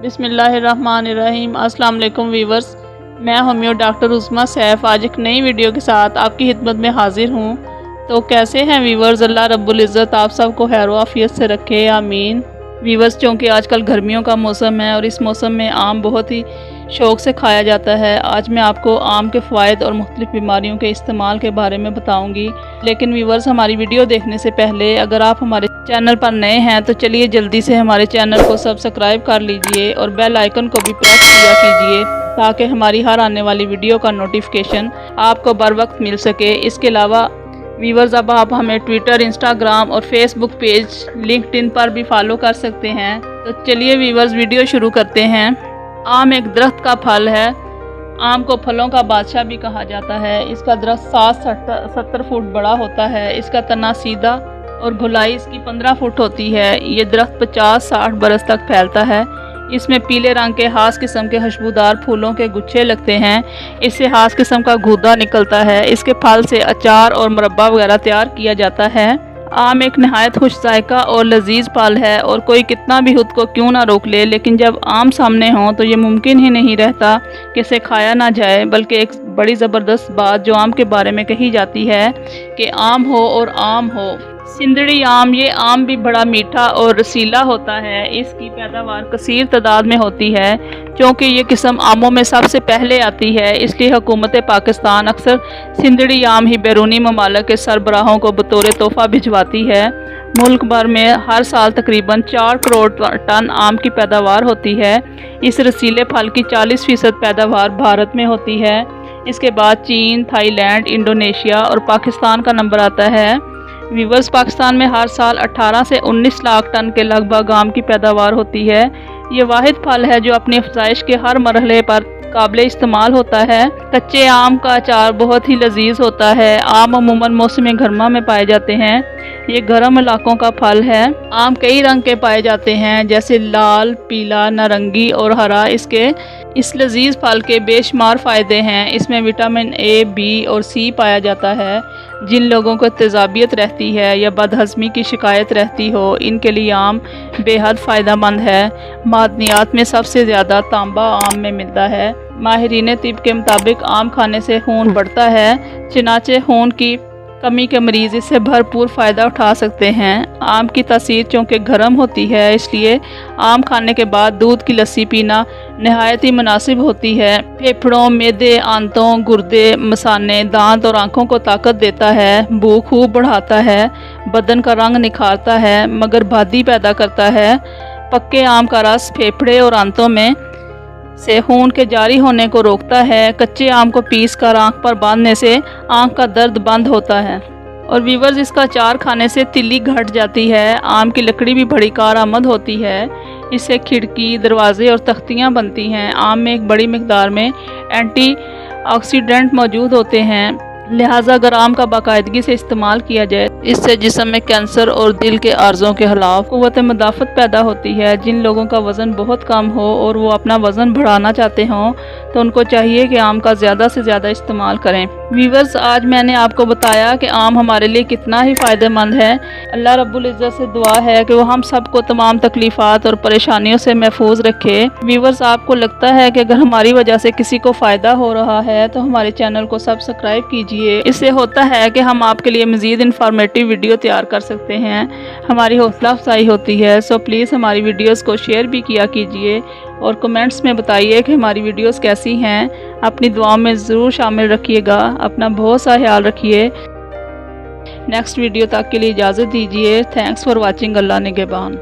बिस्मिल्लाहिर्रहमानिर्रहीम। अस्सलाम वालेकुम वीवर्स, मैं होमियो डॉक्टर उस्मा सैफ आज एक नई वीडियो के साथ आपकी खिदमत में हाजिर हूँ। तो कैसे हैं वीवर्स? अल्लाह रब्बुल इज़्ज़त आप सबको खैर व आफियत से रखे, आमीन। वीवर्स, चूँकि आजकल गर्मियों का मौसम है और इस मौसम में आम बहुत ही शौक़ से खाया जाता है। आज मैं आपको आम के फ़वाइद और मुख्तलिफ़ बीमारियों के इस्तेमाल के बारे में बताऊंगी। लेकिन वीवर्स, हमारी वीडियो देखने से पहले अगर आप हमारे चैनल पर नए हैं तो चलिए जल्दी से हमारे चैनल को सब्सक्राइब कर लीजिए और बेल आइकन को भी प्रेस किया कीजिए ताकि हमारी हर आने वाली वीडियो का नोटिफिकेशन आपको बर वक्त मिल सके। इसके अलावा वीवर्स, अब आप हमें ट्विटर, इंस्टाग्राम और फेसबुक पेज, लिंक्डइन पर भी फॉलो कर सकते हैं। तो चलिए वीवर्स, वीडियो शुरू करते हैं। आम एक दरख्त का फल है। आम को फलों का बादशाह भी कहा जाता है। इसका दरख्त 60-70 फुट बड़ा होता है। इसका तना सीधा और गोलाई इसकी 15 फुट होती है। ये दरख्त 50-60 बरस तक फैलता है। इसमें पीले रंग के हास किस्म के खुशबूदार फूलों के गुच्छे लगते हैं। इससे हास किस्म का गूदा निकलता है। इसके फल से अचार और मुरब्बा वगैरह तैयार किया जाता है। आम एक नहायत खुश जायका और लजीज फल है और कोई कितना भी खुद को क्यों ना रोक ले, लेकिन जब आम सामने हो तो ये मुमकिन ही नहीं रहता कि इसे खाया ना जाए। बल्कि एक बड़ी ज़बरदस्त बात जो आम के बारे में कही जाती है कि आम हो और आम हो। सिंदड़ी आम, ये आम भी बड़ा मीठा और रसीला होता है। इसकी पैदावार कसीर तादाद में होती है। क्योंकि ये किस्म आमों में सबसे पहले आती है, इसलिए हुकूमत पाकिस्तान अक्सर सिंदड़ी आम ही बैरूनी ममालिक के सरबराहों को बतौर तोहफ़ा भिजवाती है। मुल्क भर में हर साल तकरीबन 4 करोड़ टन आम की पैदावार होती है। इस रसीले फल की 40% पैदावार भारत में होती है। इसके बाद चीन, थाईलैंड, इंडोनेशिया और पाकिस्तान का नंबर आता है। वीवर्स, पाकिस्तान में हर साल 18 से 19 लाख टन के लगभग आम की पैदावार होती है। ये वाहिद फल है जो अपनी अफजाइश के हर मरहले पर काबिल इस्तेमाल होता है। कच्चे आम का अचार बहुत ही लजीज होता है। आम अमूमन मौसम गर्मा में पाए जाते हैं। ये गर्म इलाकों का फल है। आम कई रंग के पाए जाते हैं, जैसे लाल, पीला, नारंगी और हरा। इस लजीज फल के बेशुमार फ़ायदे हैं। इसमें विटामिन ए, बी और सी पाया जाता है। जिन लोगों को तेज़ाबियत रहती है या बदहज़मी की शिकायत रहती हो, इनके लिए आम बेहद फ़ायदेमंद है। मादनियात में सबसे ज़्यादा तांबा आम में मिलता है। माहिरीन तिब के मुताबिक आम खाने से खून बढ़ता है। चनाचे खून की कमी के मरीज़ इससे भरपूर फ़ायदा उठा सकते हैं। आम की तासीर चूँकि गर्म होती है, इसलिए आम खाने के बाद दूध की लस्सी पीना नहायत ही मुनासिब होती है। फेफड़ों, मैदे, आंतों, गुर्दे, मसाने, दांत और आँखों को ताकत देता है। भूख खूब बढ़ाता है। बदन का रंग निखारता है मगर बादी पैदा करता है। पक्के आम का रस फेफड़े और आंतों में से खून के जारी होने को रोकता है। कच्चे आम को पीस कर आँख पर बांधने से आँख का दर्द बंद होता है। और वीवर्स, इसका अचार खाने से तिल्ली घट जाती है। आम की लकड़ी भी बड़ी कारआमद होती है। इससे खिड़की, दरवाजे और तख्तियाँ बनती हैं। आम में एक बड़ी मिकदार में एंटीऑक्सीडेंट मौजूद होते हैं, लिहाजा अगर आम का बाकायदगी से इस्तेमाल किया जाए, इससे जिस्म में कैंसर और दिल के आर्ज़ों के खिलाफ क़ुव्वत मदाफ़त पैदा होती है। जिन लोगों का वज़न बहुत कम हो और वो अपना वज़न बढ़ाना चाहते हों तो उनको चाहिए कि आम का ज़्यादा से ज़्यादा इस्तेमाल करें। वीवर्स, आज मैंने आपको बताया कि आम हमारे लिए कितना ही फ़ायदेमंद है। अल्लाह रब्बुल इज़्ज़त से दुआ है कि वो हम सबको तमाम तकलीफ़ात और परेशानियों से महफूज रखे। वीवर्स, आपको लगता है कि अगर हमारी वजह से किसी को फ़ायदा हो रहा है तो हमारे चैनल को सब्सक्राइब कीजिए। इससे होता है कि हम आपके लिए मज़ीद इन्फॉर्मेटिव वीडियो तैयार कर सकते हैं। हमारी हौसला अफजाई होती है। सो प्लीज़ हमारी वीडियोस को शेयर भी किया कीजिए और कमेंट्स में बताइए कि हमारी वीडियोस कैसी हैं। अपनी दुआओं में ज़रूर शामिल रखिएगा। अपना बहुत सा ख्याल रखिए। नेक्स्ट वीडियो तक के लिए इजाज़त दीजिए। Thanks for watching. अल्लाह निगहबान।